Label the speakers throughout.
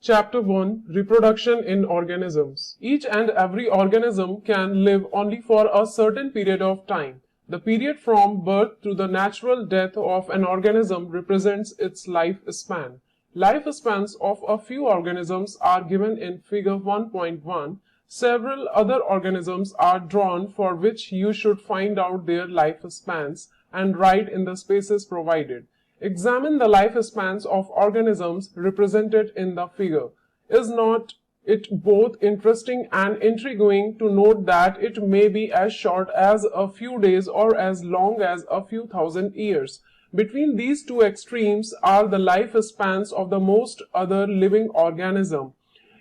Speaker 1: Chapter 1 Reproduction in Organisms. Each and every organism can live only for a certain period of time. The period from birth to the natural death of an organism represents its lifespan. Lifespans of a few organisms are given in Figure 1.1. Several other organisms are drawn for which you should find out their lifespans and write in the spaces provided. Examine the lifespans of organisms represented in the figure. Is not it both interesting and intriguing to note that it may be as short as a few days or as long as a few thousand years? Between these two extremes are the lifespans of the most other living organism.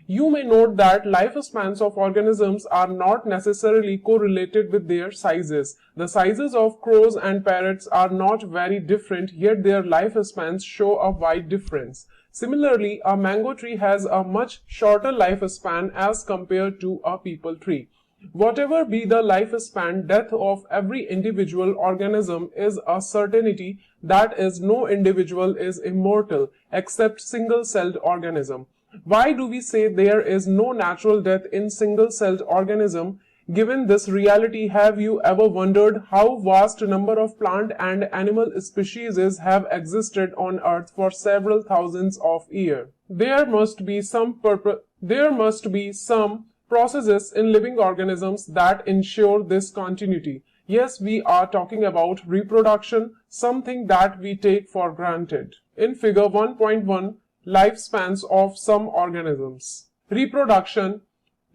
Speaker 1: You may note that lifespans of organisms are not necessarily correlated with their sizes. The sizes of crows and parrots are not very different, yet their lifespans show a wide difference. Similarly, a mango tree has a much shorter lifespan as compared to a peepal tree. Whatever be the lifespan, death of every individual organism is a certainty, that is, no individual is immortal except single-celled organism. Why do we say there is no natural death in single-celled organism? Given this reality, have you ever wondered how vast a number of plant and animal species have existed on Earth for several thousands of years? There must be some processes in living organisms that ensure this continuity. Yes, we are talking about reproduction, something that we take for granted. In Figure 1.1, lifespans of some organisms. Reproduction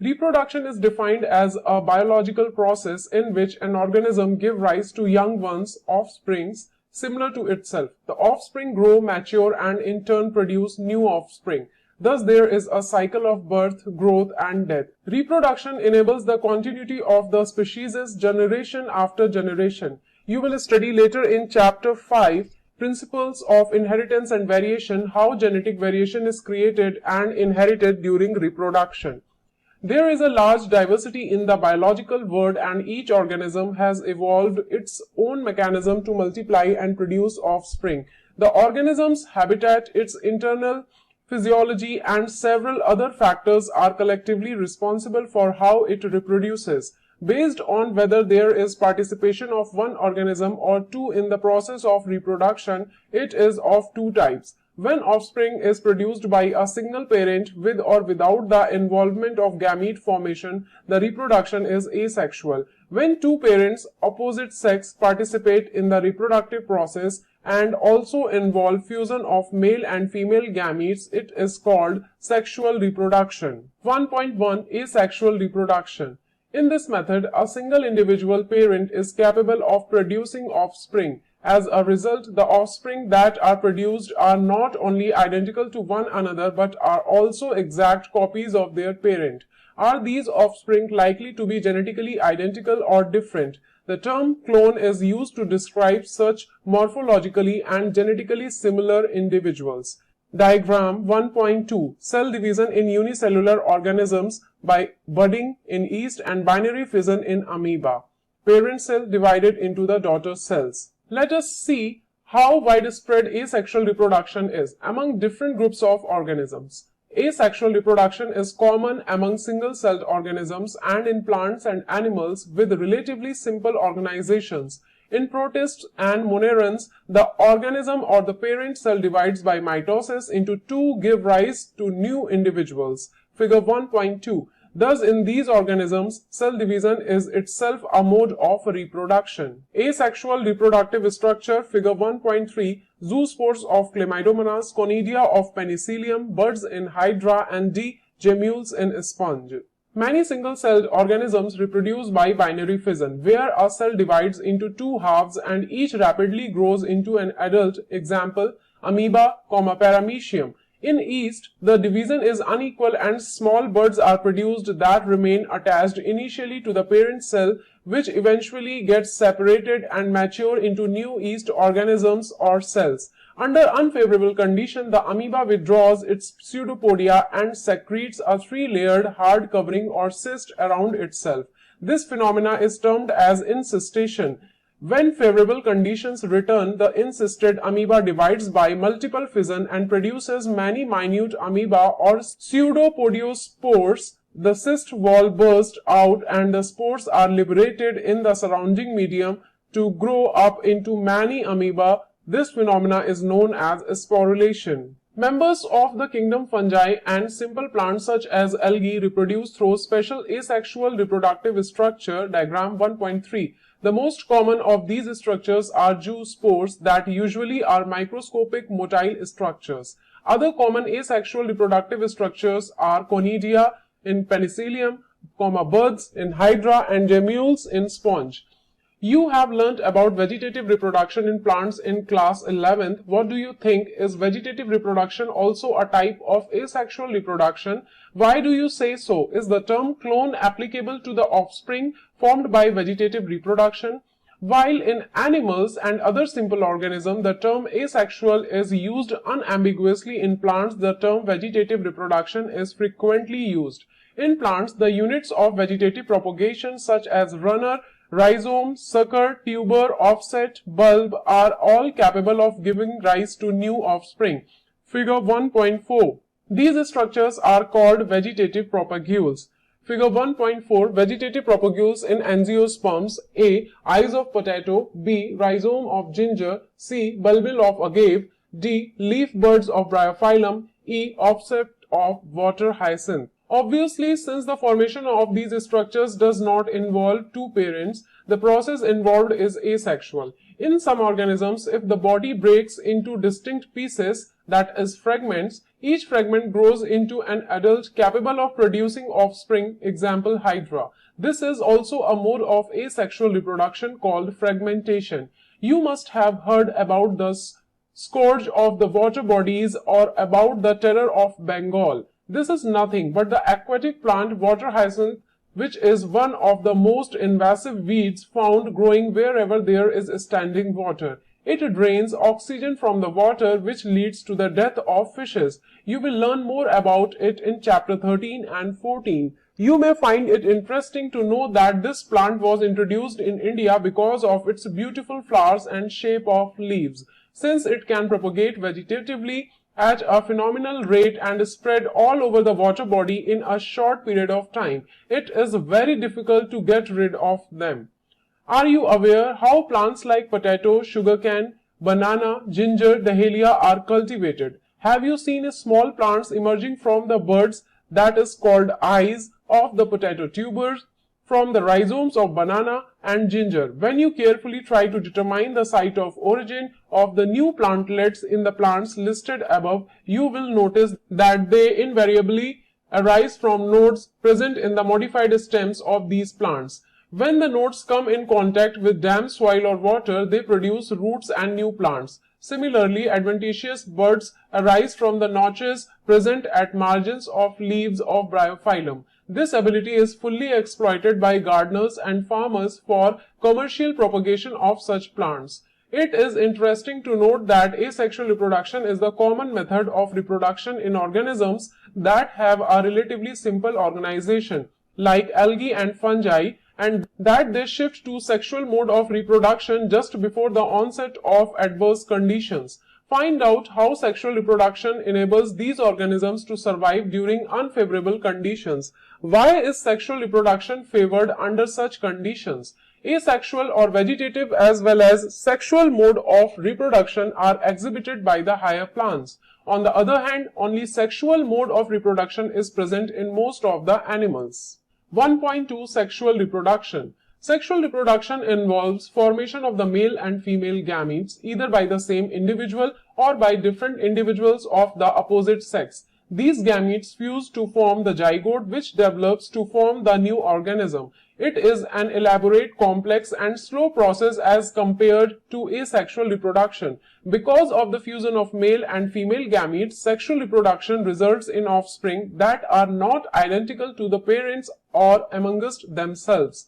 Speaker 1: is defined as a biological process in which an organism gives rise to young ones, offsprings, similar to itself. The offspring grow, mature, and in turn produce new offspring. Thus, there is a cycle of birth, growth, and death. Reproduction enables the continuity of the species generation after generation. You will study later in Chapter 5 Principles of Inheritance and Variation, how genetic variation is created and inherited during reproduction. There is a large diversity in the biological world, and each organism has evolved its own mechanism to multiply and produce offspring. The organism's habitat, its internal physiology, and several other factors are collectively responsible for how it reproduces. Based on whether there is participation of one organism or two in the process of reproduction, it is of two types. When offspring is produced by a single parent with or without the involvement of gamete formation, the reproduction is asexual. When two parents, opposite sex, participate in the reproductive process and also involve fusion of male and female gametes, it is called sexual reproduction. 1.1 Asexual reproduction. In this method, a single individual parent is capable of producing offspring. As a result, the offspring that are produced are not only identical to one another but are also exact copies of their parent. Are these offspring likely to be genetically identical or different? The term clone is used to describe such morphologically and genetically similar individuals. Diagram 1.2 Cell division in unicellular organisms by budding in yeast and binary fission in amoeba. Parent cell divided into the daughter cells. Let us see how widespread asexual reproduction is among different groups of organisms. Asexual reproduction is common among single-celled organisms and in plants and animals with relatively simple organizations. In protists and monerans, the organism or the parent cell divides by mitosis into two, give rise to new individuals. Figure 1.2. Thus, in these organisms, cell division is itself a mode of reproduction. Asexual reproductive structure. Figure 1.3. Zoospores of Chlamydomonas, Conidia of Penicillium, buds in Hydra, and D. gemmules in sponge. Many single-celled organisms reproduce by binary fission, where a cell divides into two halves and each rapidly grows into an adult. Example, amoeba, paramecium. In yeast, the division is unequal and small buds are produced that remain attached initially to the parent cell, which eventually gets separated and mature into new yeast organisms or cells. Under unfavorable condition, the amoeba withdraws its pseudopodia and secretes a three-layered hard covering or cyst around itself. This phenomena is termed as encystation. When favorable conditions return, the encysted amoeba divides by multiple fission and produces many minute amoeba or pseudopodiospores. The cyst wall bursts out and the spores are liberated in the surrounding medium to grow up into many amoeba. This phenomena is known as sporulation. Members of the kingdom fungi and simple plants such as algae reproduce through special asexual reproductive structure. Diagram 1.3. The most common of these structures are zoospores that usually are microscopic motile structures. Other common asexual reproductive structures are conidia in penicillium, buds in hydra, and gemmules in sponge. You have learnt about vegetative reproduction in plants in class 11th. What do you think? Is vegetative reproduction also a type of asexual reproduction? Why do you say so? Is the term clone applicable to the offspring formed by vegetative reproduction? While in animals and other simple organisms, the term asexual is used unambiguously, in plants, the term vegetative reproduction is frequently used. In plants, the units of vegetative propagation such as runner, rhizome, sucker, tuber, offset, bulb are all capable of giving rise to new offspring. Figure 1.4. These structures are called vegetative propagules. Figure 1.4. Vegetative propagules in angiosperms. A. Eyes of potato. B. Rhizome of ginger. C. Bulbil of agave. D. Leaf buds of bryophyllum. E. Offset of water hyacinth. Obviously, since the formation of these structures does not involve two parents, the process involved is asexual. In some organisms, if the body breaks into distinct pieces, that is fragments, each fragment grows into an adult capable of producing offspring, example hydra. This is also a mode of asexual reproduction called fragmentation. You must have heard about the scourge of the water bodies or about the terror of Bengal. This is nothing but the aquatic plant water hyacinth, which is one of the most invasive weeds found growing wherever there is standing water. It drains oxygen from the water, which leads to the death of fishes. You will learn more about it in chapter 13 and 14. You may find it interesting to know that this plant was introduced in India because of its beautiful flowers and shape of leaves. Since it can propagate vegetatively at a phenomenal rate and spread all over the water body in a short period of time, it is very difficult to get rid of them. Are you aware how plants like potato, sugarcane, banana, ginger, dahlia are cultivated? Have you seen small plants emerging from the buds, that is called eyes, of the potato tubers, from the rhizomes of banana and ginger? When you carefully try to determine the site of origin of the new plantlets in the plants listed above, you will notice that they invariably arise from nodes present in the modified stems of these plants. When the nodes come in contact with damp soil or water, they produce roots and new plants. Similarly, adventitious buds arise from the notches present at margins of leaves of bryophyllum. This ability is fully exploited by gardeners and farmers for commercial propagation of such plants. It is interesting to note that asexual reproduction is the common method of reproduction in organisms that have a relatively simple organization, like algae and fungi, and that they shift to sexual mode of reproduction just before the onset of adverse conditions. Find out how sexual reproduction enables these organisms to survive during unfavorable conditions. Why is sexual reproduction favored under such conditions? Asexual or vegetative as well as sexual mode of reproduction are exhibited by the higher plants. On the other hand, only sexual mode of reproduction is present in most of the animals. 1.2 Sexual reproduction. Sexual reproduction involves formation of the male and female gametes either by the same individual or by different individuals of the opposite sex. These gametes fuse to form the zygote, which develops to form the new organism. It is an elaborate, complex and slow process as compared to asexual reproduction. Because of the fusion of male and female gametes, sexual reproduction results in offspring that are not identical to the parents or amongst themselves.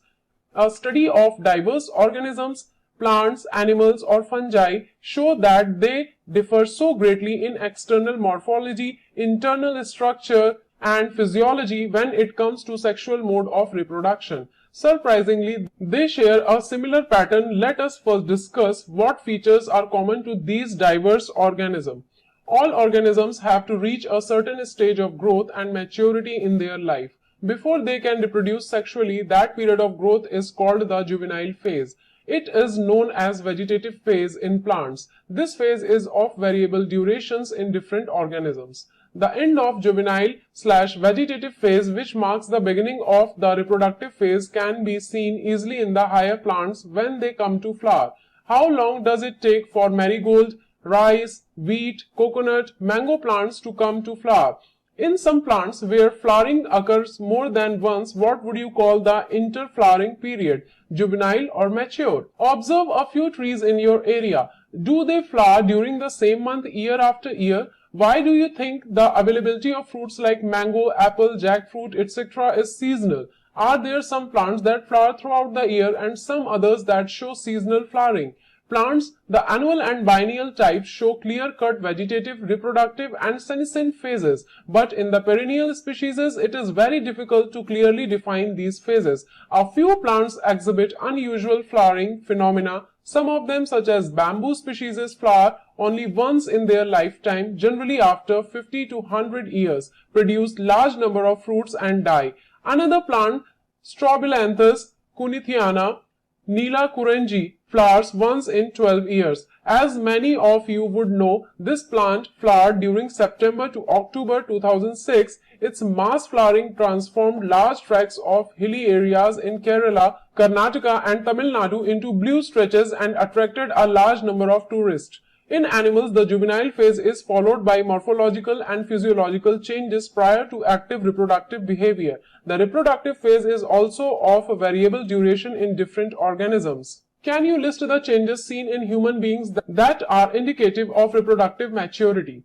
Speaker 1: A study of diverse organisms, plants, animals or fungi show that they differ so greatly in external morphology, internal structure and physiology when it comes to sexual mode of reproduction. Surprisingly, they share a similar pattern. Let us first discuss what features are common to these diverse organisms. All organisms have to reach a certain stage of growth and maturity in their life. Before they can reproduce sexually, that period of growth is called the juvenile phase. It is known as vegetative phase in plants. This phase is of variable durations in different organisms. The end of juvenile/vegetative phase, which marks the beginning of the reproductive phase, can be seen easily in the higher plants when they come to flower. How long does it take for marigold, rice, wheat, coconut, mango plants to come to flower? In some plants where flowering occurs more than once, what would you call the interflowering period, juvenile or mature? Observe a few trees in your area. Do they flower during the same month year after year? Why do you think the availability of fruits like mango, apple, jackfruit, etc. is seasonal? Are there some plants that flower throughout the year and some others that show seasonal flowering? Plants, the annual and biennial types, show clear-cut vegetative, reproductive and senescent phases, but in the perennial species it is very difficult to clearly define these phases. A few plants exhibit unusual flowering phenomena. Some of them, such as bamboo species, flower only once in their lifetime, generally after 50 to 100 years, produce large number of fruits and die. Another plant, Strobilanthes cunithiana Neela Kurenji, flowers once in 12 years. As many of you would know, this plant flowered during September to October 2006. Its mass flowering transformed large tracts of hilly areas in Kerala, Karnataka and Tamil Nadu into blue stretches and attracted a large number of tourists. In animals, the juvenile phase is followed by morphological and physiological changes prior to active reproductive behavior. The reproductive phase is also of a variable duration in different organisms. Can you list the changes seen in human beings that are indicative of reproductive maturity?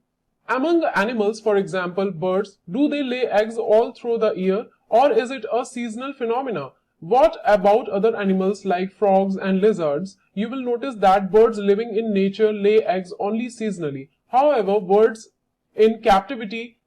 Speaker 1: Among animals, for example, birds, do they lay eggs all through the year, or is it a seasonal phenomena? What about other animals like frogs and lizards? You will notice that birds living in nature lay eggs only seasonally. However, birds in captivity,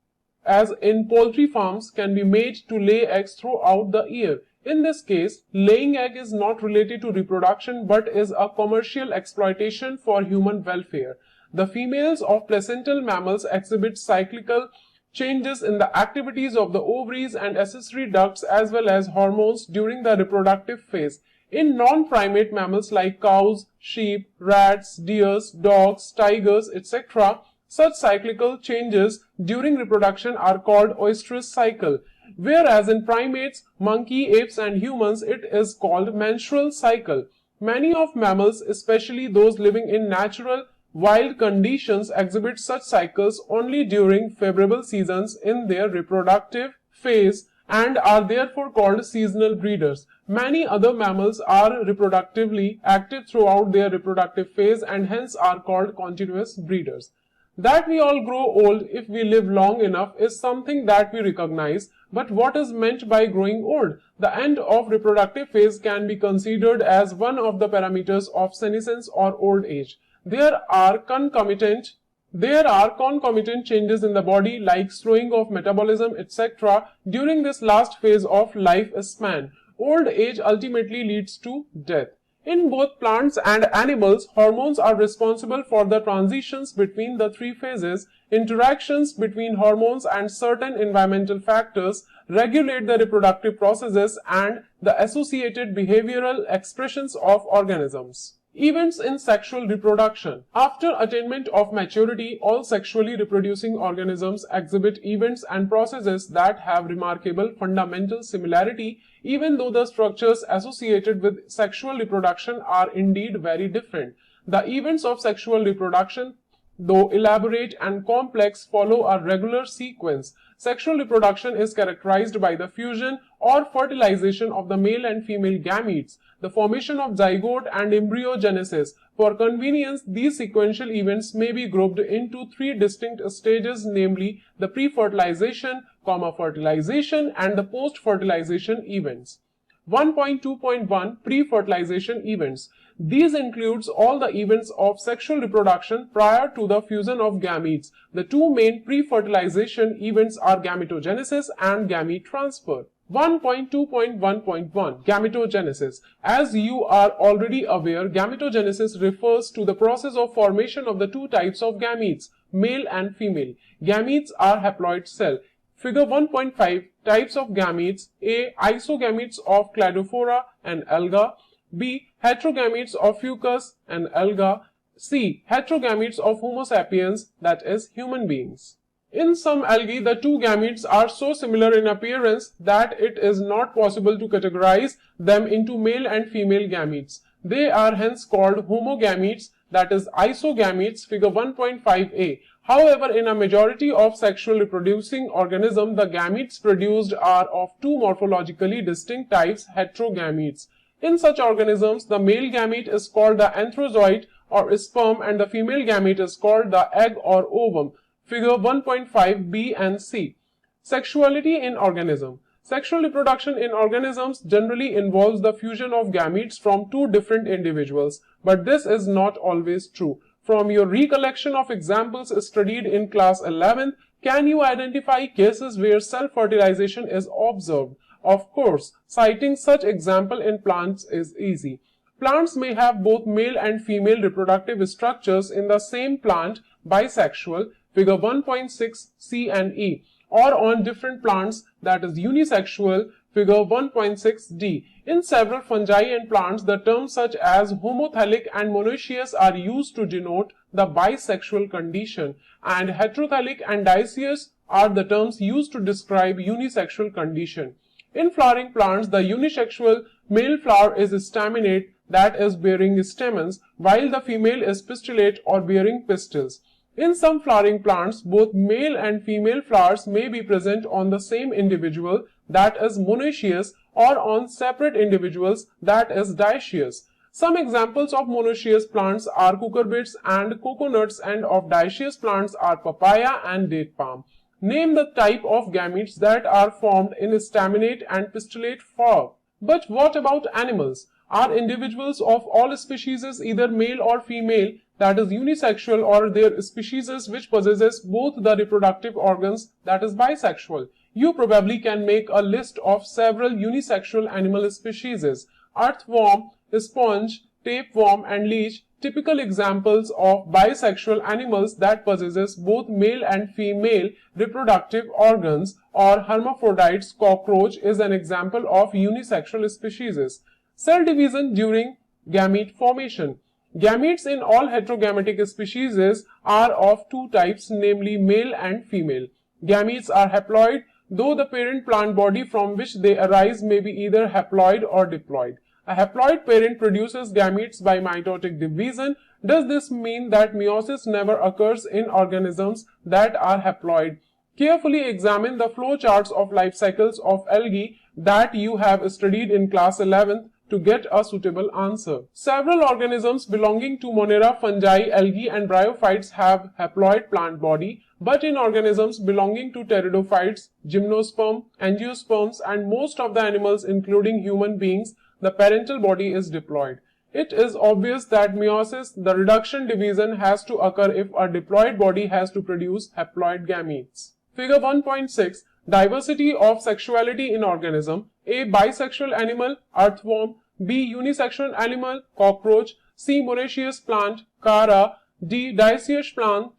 Speaker 1: as in poultry farms, can be made to lay eggs throughout the year. In this case, laying egg is not related to reproduction but is a commercial exploitation for human welfare. The females of placental mammals exhibit cyclical changes in the activities of the ovaries and accessory ducts as well as hormones during the reproductive phase. In non-primate mammals like cows, sheep, rats, deers, dogs, tigers, etc., such cyclical changes during reproduction are called oestrus cycle, whereas in primates, monkey, apes and humans it is called menstrual cycle. Many of mammals, especially those living in natural wild conditions, exhibit such cycles only during favorable seasons in their reproductive phase and are therefore called seasonal breeders. Many other mammals are reproductively active throughout their reproductive phase and hence are called continuous breeders. That we all grow old if we live long enough is something that we recognize, but what is meant by growing old? The end of reproductive phase can be considered as one of the parameters of senescence or old age. There are concomitant changes in the body like slowing of metabolism, etc. during this last phase of life span. Old age ultimately leads to death. In both plants and animals, hormones are responsible for the transitions between the three phases. Interactions between hormones and certain environmental factors regulate the reproductive processes and the associated behavioral expressions of organisms. Events in sexual reproduction. After attainment of maturity, all sexually reproducing organisms exhibit events and processes that have remarkable fundamental similarity, even though the structures associated with sexual reproduction are indeed very different. The events of sexual reproduction, though elaborate and complex, follow a regular sequence. Sexual reproduction is characterized by the fusion or fertilization of the male and female gametes, the formation of zygote and embryogenesis. For convenience, these sequential events may be grouped into three distinct stages, namely the pre-fertilization, fertilization and the post-fertilization events. 1.2.1 Pre-fertilization events. These includes all the events of sexual reproduction prior to the fusion of gametes. The two main pre-fertilization events are gametogenesis and gamete transfer. 1.2.1.1 Gametogenesis. As you are already aware, gametogenesis refers to the process of formation of the two types of gametes, male and female. Gametes are haploid cell. Figure 1.5 Types of gametes. A. Isogametes of cladophora and alga. B. Heterogametes of fucus and alga. C. Heterogametes of Homo sapiens, that is, human beings. In some algae, the two gametes are so similar in appearance that it is not possible to categorize them into male and female gametes. They are hence called homogametes, that is, isogametes, figure 1.5a. However, in a majority of sexual reproducing organisms, the gametes produced are of two morphologically distinct types, heterogametes. In such organisms, the male gamete is called the anthrozoite or sperm and the female gamete is called the egg or ovum. Figure 1.5 B and C. Sexuality in organism. Sexual reproduction in organisms generally involves the fusion of gametes from two different individuals, but this is not always true. From your recollection of examples studied in class 11, can you identify cases where self-fertilization is observed? Of course, citing such example in plants is easy. Plants may have both male and female reproductive structures in the same plant, bisexual, figure 1.6 C and E, or on different plants, that is unisexual, figure 1.6 D. In several fungi and plants, the terms such as homothallic and monoecious are used to denote the bisexual condition, and heterothallic and dioecious are the terms used to describe unisexual condition. In flowering plants, the unisexual male flower is staminate, that is, bearing stamens, while the female is pistillate or bearing pistils. In some flowering plants, both male and female flowers may be present on the same individual, that is monoecious, or on separate individuals, that is dioecious. Some examples of monoecious plants are cucurbits and coconuts, and of dioecious plants are papaya and date palm. Name the type of gametes that are formed in staminate and pistillate form. But what about animals? Are individuals of all species either male or female, that is unisexual, or their species which possesses both the reproductive organs, that is bisexual? You probably can make a list of several unisexual animal species. Earthworm, sponge, tapeworm and leech, typical examples of bisexual animals that possesses both male and female reproductive organs, or hermaphrodites. Cockroach is an example of unisexual species. Cell division during gamete formation. Gametes in all heterogametic species are of two types, namely male and female. Gametes are haploid, though the parent plant body from which they arise may be either haploid or diploid. A haploid parent produces gametes by mitotic division. Does this mean that meiosis never occurs in organisms that are haploid? Carefully examine the flow charts of life cycles of algae that you have studied in class 11th to get a suitable answer. Several organisms belonging to Monera, fungi, algae and bryophytes have haploid plant body, but in organisms belonging to pteridophytes, gymnosperm, angiosperms and most of the animals including human beings, the parental body is diploid. It is obvious that meiosis, the reduction division, has to occur if a diploid body has to produce haploid gametes. Figure 1.6 Diversity of sexuality in organism. A. Bisexual animal, earthworm. B. Unisexual animal, cockroach. C. Monoecious plant, kare. D. Dioecious plant,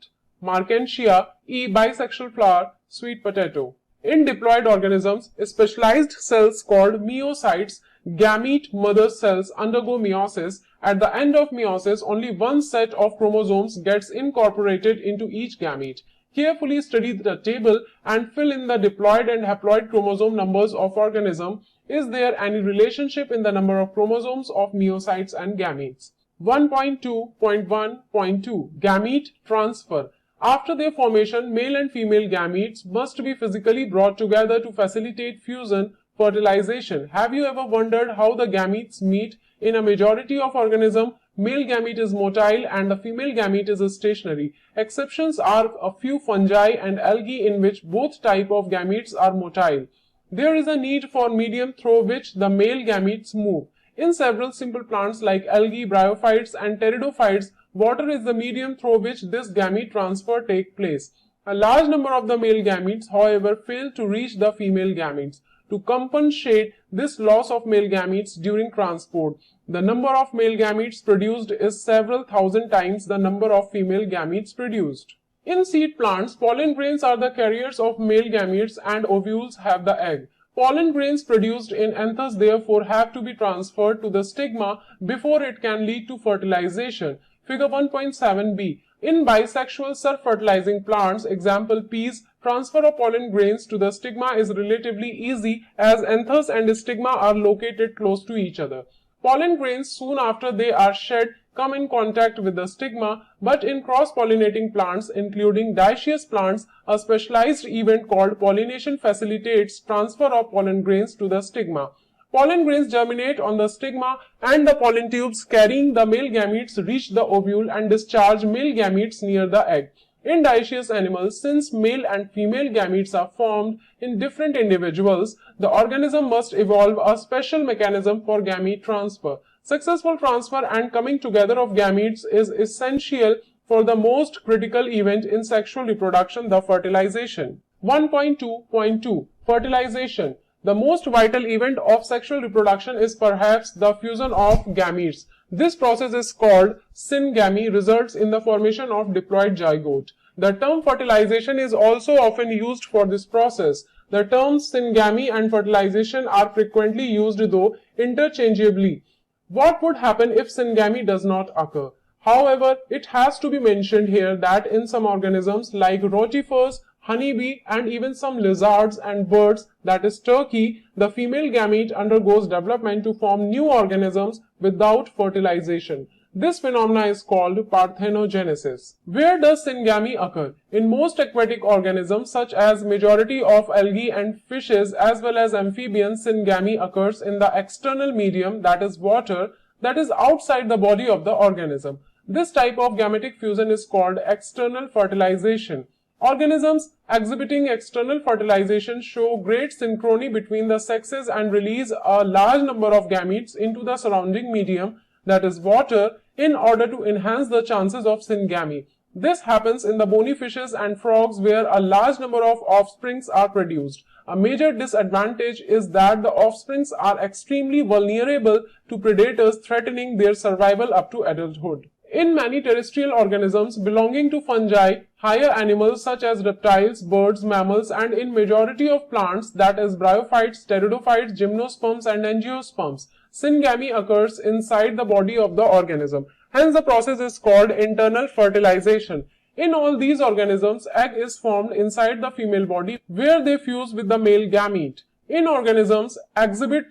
Speaker 1: markensia. E. Bisexual flower, sweet potato. In diploid organisms, specialized cells called meiocytes, gamete mother cells, undergo meiosis. At the end of meiosis, only one set of chromosomes gets incorporated into each gamete. Carefully study the table and fill in the diploid and haploid chromosome numbers of organism. Is there any relationship in the number of chromosomes of meiocytes and gametes? 1.2.1.2 Gamete transfer. After their formation, male and female gametes must be physically brought together to facilitate fusion, fertilization. Have you ever wondered how the gametes meet? In a majority of organisms, male gamete is motile and the female gamete is stationary. Exceptions are a few fungi and algae in which both type of gametes are motile. There is a need for medium through which the male gametes move. In several simple plants like algae, bryophytes, and pteridophytes, water is the medium through which this gamete transfer takes place. A large number of the male gametes, however, fail to reach the female gametes. To compensate this loss of male gametes during transport, the number of male gametes produced is several thousand times the number of female gametes produced. In seed plants, pollen grains are the carriers of male gametes and ovules have the egg. Pollen grains produced in anthers therefore have to be transferred to the stigma before it can lead to fertilization. Figure 1.7b. In bisexual self-fertilizing plants, example peas, transfer of pollen grains to the stigma is relatively easy as anthers and stigma are located close to each other. Pollen grains, soon after they are shed, come in contact with the stigma, but in cross-pollinating plants, including dioecious plants, a specialized event called pollination facilitates transfer of pollen grains to the stigma. Pollen grains germinate on the stigma and the pollen tubes carrying the male gametes reach the ovule and discharge male gametes near the egg. In dioecious animals, since male and female gametes are formed in different individuals, the organism must evolve a special mechanism for gamete transfer. Successful transfer and coming together of gametes is essential for the most critical event in sexual reproduction, the fertilization. 1.2.2 Fertilization. The most vital event of sexual reproduction is perhaps the fusion of gametes. This process is called syngamy, results in the formation of diploid zygote. The term fertilization is also often used for this process. The terms syngamy and fertilization are frequently used though interchangeably. What would happen if syngamy does not occur? However, it has to be mentioned here that in some organisms like rotifers, honeybee, and even some lizards and birds, that is turkey, the female gamete undergoes development to form new organisms without fertilization. This phenomenon is called parthenogenesis. Where does syngamy occur? In most aquatic organisms such as majority of algae and fishes as well as amphibians, syngamy occurs in the external medium, that is water, that is outside the body of the organism. This type of gametic fusion is called external fertilization. Organisms exhibiting external fertilization show great synchrony between the sexes and release a large number of gametes into the surrounding medium, that is water, in order to enhance the chances of syngamy. This happens in the bony fishes and frogs where a large number of offsprings are produced. A major disadvantage is that the offsprings are extremely vulnerable to predators threatening their survival up to adulthood. In many terrestrial organisms belonging to fungi, higher animals such as reptiles, birds, mammals, and in majority of plants, that is bryophytes, pteridophytes, gymnosperms, and angiosperms, syngamy occurs inside the body of the organism. Hence, the process is called internal fertilization. In all these organisms, egg is formed inside the female body where they fuse with the male gamete. In organisms exhibiting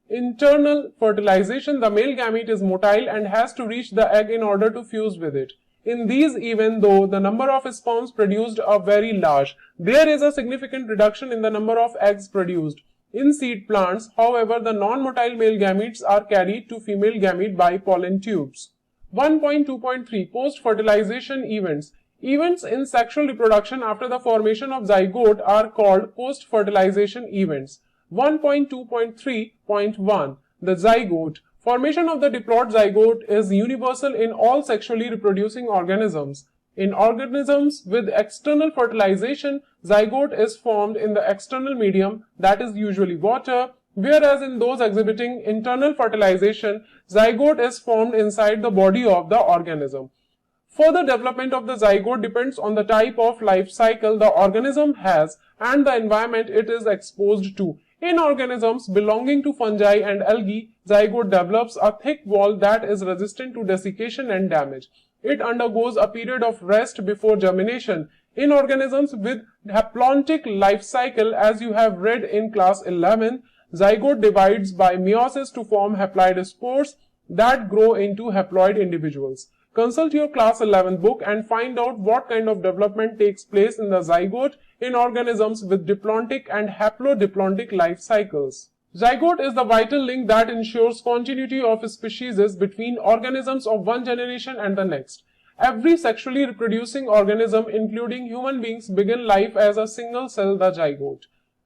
Speaker 1: internal fertilization, the male gamete is motile and has to reach the egg in order to fuse with it. In these, even though the number of sperms produced are very large, there is a significant reduction in the number of eggs produced. In seed plants, however, the non-motile male gametes are carried to female gamete by pollen tubes. 1.2.3 Post-fertilization events. Events in sexual reproduction after the formation of zygote are called post-fertilization events. 1.2.3.1 The zygote. Formation of the diploid zygote is universal in all sexually reproducing organisms. In organisms with external fertilization, zygote is formed in the external medium, that is usually water, whereas in those exhibiting internal fertilization, zygote is formed inside the body of the organism. Further development of the zygote depends on the type of life cycle the organism has and the environment it is exposed to. In organisms belonging to fungi and algae, zygote develops a thick wall that is resistant to desiccation and damage. It undergoes a period of rest before germination. In organisms with haplontic life cycle, as you have read in class 11, zygote divides by meiosis to form haploid spores that grow into haploid individuals. Consult your class 11 book and find out what kind of development takes place in the zygote in organisms with diplontic and haplodiplontic life cycles. Zygote is the vital link that ensures continuity of species between organisms of one generation and the next. Every sexually reproducing organism, including human beings, begin life as a single cell, the zygote.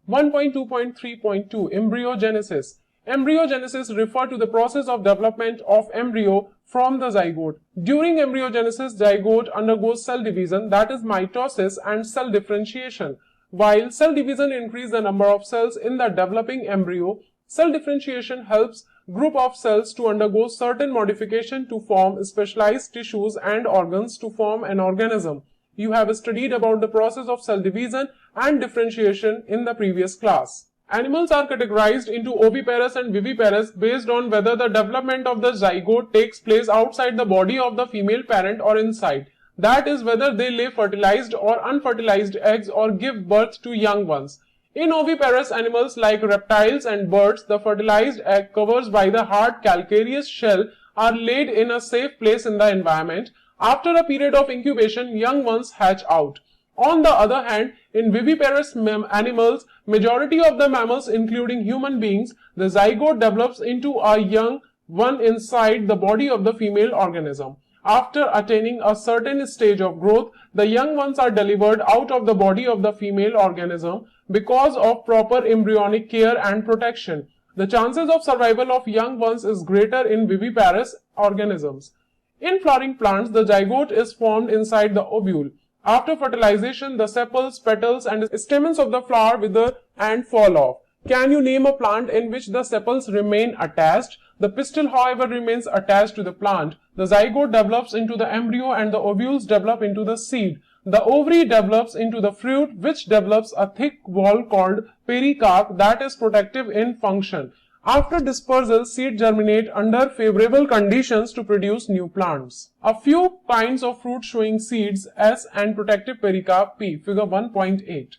Speaker 1: 1.2.3.2 Embryogenesis. Embryogenesis refers to the process of development of embryo from the zygote. During embryogenesis, zygote undergoes cell division, that is mitosis, and cell differentiation. While cell division increases the number of cells in the developing embryo, cell differentiation helps group of cells to undergo certain modification to form specialized tissues and organs to form an organism. You have studied about the process of cell division and differentiation in the previous class. Animals are categorized into oviparous and viviparous based on whether the development of the zygote takes place outside the body of the female parent or inside. That is, whether they lay fertilized or unfertilized eggs or give birth to young ones. In oviparous animals like reptiles and birds, the fertilized egg covered by the hard calcareous shell are laid in a safe place in the environment. After a period of incubation, young ones hatch out. On the other hand, in viviparous animals, majority of the mammals including human beings, the zygote develops into a young one inside the body of the female organism. After attaining a certain stage of growth, the young ones are delivered out of the body of the female organism because of proper embryonic care and protection. The chances of survival of young ones is greater in viviparous organisms. In flowering plants, the zygote is formed inside the ovule. After fertilization, the sepals, petals, and stamens of the flower wither and fall off. Can you name a plant in which the sepals remain attached? The pistil, however, remains attached to the plant. The zygote develops into the embryo and the ovules develop into the seed. The ovary develops into the fruit, which develops a thick wall called pericarp that is protective in function. After dispersal, seeds germinate under favorable conditions to produce new plants. A few kinds of fruit showing seeds S and protective pericarp P. Figure 1.8.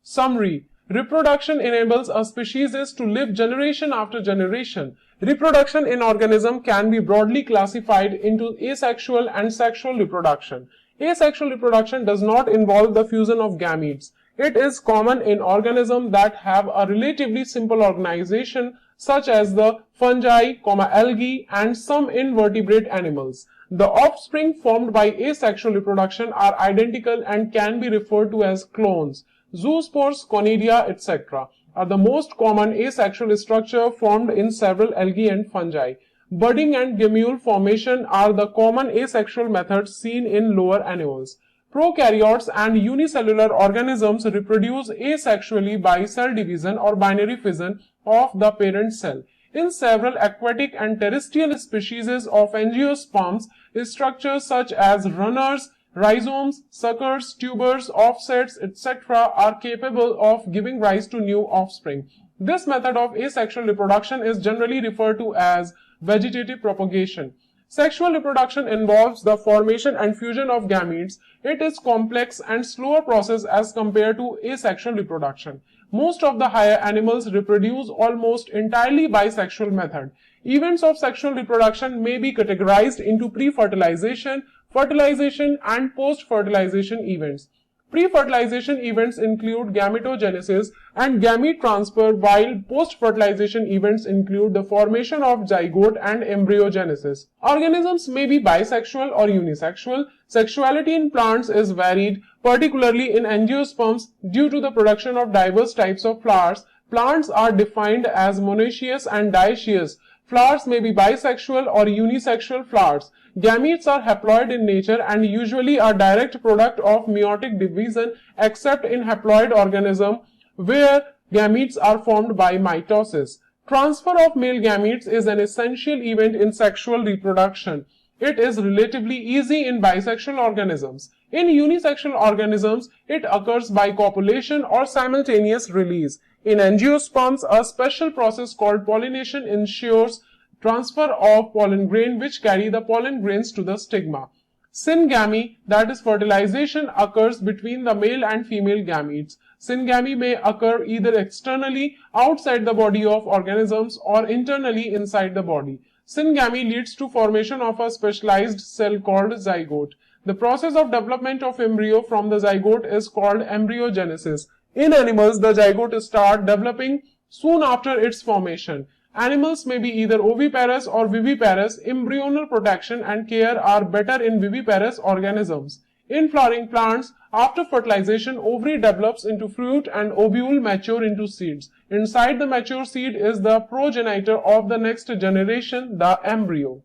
Speaker 1: Summary. Reproduction enables a species to live generation after generation. Reproduction in organism can be broadly classified into asexual and sexual reproduction. Asexual reproduction does not involve the fusion of gametes. It is common in organisms that have a relatively simple organization, such as the fungi, algae, and some invertebrate animals. The offspring formed by asexual reproduction are identical and can be referred to as clones. Zoospores, conidia, etc. are the most common asexual structure formed in several algae and fungi. Budding and gamule formation are the common asexual methods seen in lower animals. Prokaryotes and unicellular organisms reproduce asexually by cell division or binary fission of the parent cell. In several aquatic and terrestrial species of angiosperms, structures such as runners, rhizomes, suckers, tubers, offsets, etc. are capable of giving rise to new offspring. This method of asexual reproduction is generally referred to as vegetative propagation. Sexual reproduction involves the formation and fusion of gametes. It is complex and slower process as compared to asexual reproduction. Most of the higher animals reproduce almost entirely by sexual method. Events of sexual reproduction may be categorized into pre-fertilization, fertilization, and post-fertilization events. Pre-fertilization events include gametogenesis and gamete transfer, while post-fertilization events include the formation of zygote and embryogenesis. Organisms may be bisexual or unisexual. Sexuality in plants is varied, particularly in angiosperms, due to the production of diverse types of flowers. Plants are defined as monoecious and dioecious. Flowers may be bisexual or unisexual flowers. Gametes are haploid in nature and usually a direct product of meiotic division, except in haploid organism where gametes are formed by mitosis. Transfer of male gametes is an essential event in sexual reproduction. It is relatively easy in bisexual organisms. In unisexual organisms, it occurs by copulation or simultaneous release. In angiosperms, a special process called pollination ensures transfer of pollen grain which carry the pollen grains to the stigma. Syngamy, that is fertilization, occurs between the male and female gametes. Syngamy may occur either externally outside the body of organisms or internally inside the body. Syngamy leads to formation of a specialized cell called zygote. The process of development of embryo from the zygote is called embryogenesis. In animals, the zygote starts developing soon after its formation. Animals may be either oviparous or viviparous. Embryonal protection and care are better in viviparous organisms. In flowering plants, after fertilization, ovary develops into fruit and ovule mature into seeds. Inside the mature seed is the progenitor of the next generation, the embryo.